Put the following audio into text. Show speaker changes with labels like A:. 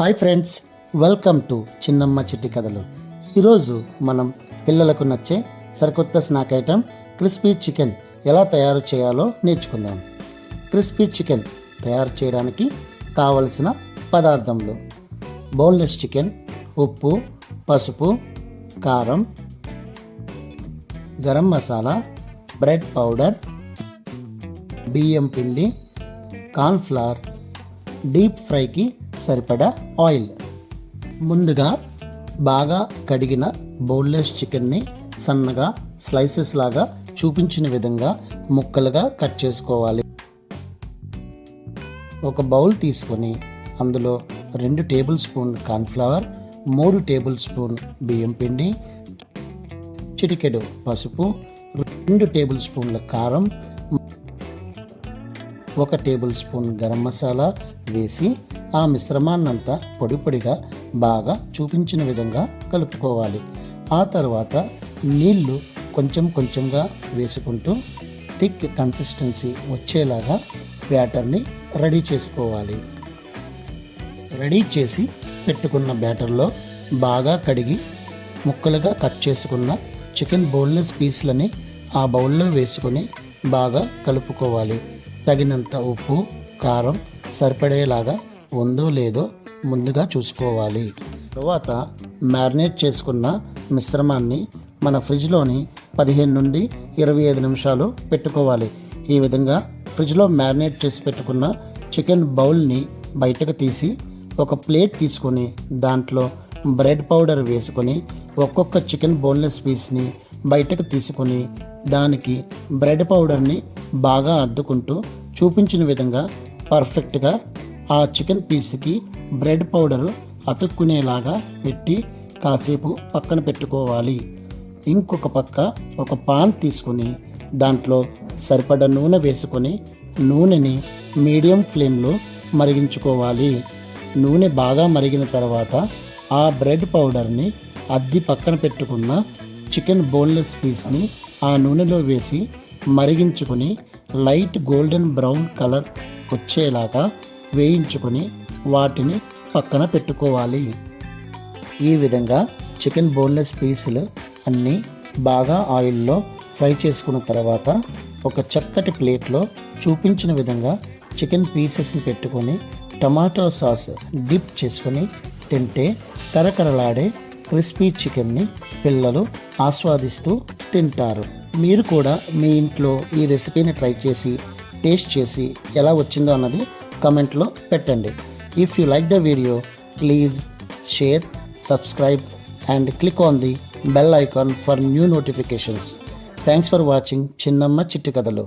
A: Hi friends, welcome to చిన్నమ్మ చిట్టి కథలు. ఈరోజు మనం పిల్లలకు నచ్చే సరికొత్త స్నాక్ ఐటెం క్రిస్పీ చికెన్ ఎలా తయారు చేయాలో నేర్చుకుందాం. క్రిస్పీ చికెన్ తయారు చేయడానికి కావలసిన పదార్థములు: బోన్లెస్ చికెన్, ఉప్పు, పసుపు, కారం, గరం మసాలా, బ్రెడ్ పౌడర్, బియ్యం పిండి, కార్న్ఫ్లవర్, డీప్ ఫ్రైకి సరిపడా ఆయిల్. ముందుగా బాగా కడిగిన బోన్లెస్ చికెన్ని సన్నగా స్లైసెస్ లాగా చూపించిన విధంగా ముక్కలుగా కట్ చేసుకోవాలి. ఒక బౌల్ తీసుకొని అందులో 2 table spoon cornflour, 3 table spoon బియ్యం పిండి, చిటికెడు పసుపు, 2 టేబుల్ స్పూన్ల కారం, 1 టేబుల్ స్పూన్ గరం మసాలా వేసి ఆ మిశ్రమాన్నంతా పొడి పొడిగా బాగా చూపించిన విధంగా కలుపుకోవాలి. ఆ తర్వాత నీళ్లు కొంచెం కొంచెంగా వేసుకుంటూ థిక్ కన్సిస్టెన్సీ వచ్చేలాగా బ్యాటర్ని రెడీ చేసుకోవాలి. రెడీ చేసి పెట్టుకున్న బ్యాటర్లో బాగా కడిగి ముక్కలుగా కట్ చేసుకున్న చికెన్ బోన్లెస్ పీస్లని ఆ బౌల్లో వేసుకొని బాగా కలుపుకోవాలి. తగినంత ఉప్పు, కారం సరిపడేలాగా ఉందో లేదో ముందుగా చూసుకోవాలి. తరువాత మ్యారినేట్ చేసుకున్న మిశ్రమాన్ని మన ఫ్రిడ్జ్లోని 15 నుండి 25 నిమిషాలు పెట్టుకోవాలి. ఈ విధంగా ఫ్రిడ్జ్లో మ్యారినేట్ చేసి పెట్టుకున్న చికెన్ బౌల్ని బయటకు తీసి ఒక ప్లేట్ తీసుకొని దాంట్లో బ్రెడ్ పౌడర్ వేసుకొని ఒక్కొక్క చికెన్ బోన్లెస్ పీస్ని బయటకు తీసుకొని దానికి బ్రెడ్ పౌడర్ని బాగా అద్దుకుంటూ చూపించిన విధంగా పర్ఫెక్ట్గా ఆ చికెన్ పీస్కి బ్రెడ్ పౌడరు అతుక్కునేలాగా పెట్టి కాసేపు పక్కన పెట్టుకోవాలి. ఇంకొక పక్క ఒక పాన్ తీసుకొని దాంట్లో సరిపడ నూనె వేసుకొని నూనెని మీడియం ఫ్లేమ్లో మరిగించుకోవాలి. నూనె బాగా మరిగిన తర్వాత ఆ బ్రెడ్ పౌడర్ని అద్ది పక్కన పెట్టుకున్న చికెన్ బోన్లెస్ పీస్ని ఆ నూనెలో వేసి మరిగించుకొని లైట్ గోల్డెన్ బ్రౌన్ కలర్ వచ్చేలాగా వేయించుకొని వాటిని పక్కన పెట్టుకోవాలి. ఈ విధంగా చికెన్ బోన్లెస్ పీసులు అన్నీ బాగా ఆయిల్లో ఫ్రై చేసుకున్న తర్వాత ఒక చక్కటి ప్లేట్లో చూపించిన విధంగా చికెన్ పీసెస్ని పెట్టుకొని టమాటో సాస్ డిప్ చేసుకొని తింటే కరకరలాడే క్రిస్పీ చికెన్ని పిల్లలు ఆస్వాదిస్తూ తింటారు. మీరు కూడా మీ ఇంట్లో ఈ రెసిపీని ట్రై చేసి టేస్ట్ చేసి ఎలా వచ్చిందో అన్నది కమెంట్లో పెట్టండి. If you like the video, please share, subscribe and click on the bell icon for new notifications. Thanks for watching చిన్నమ్మ చిట్టి కథలు.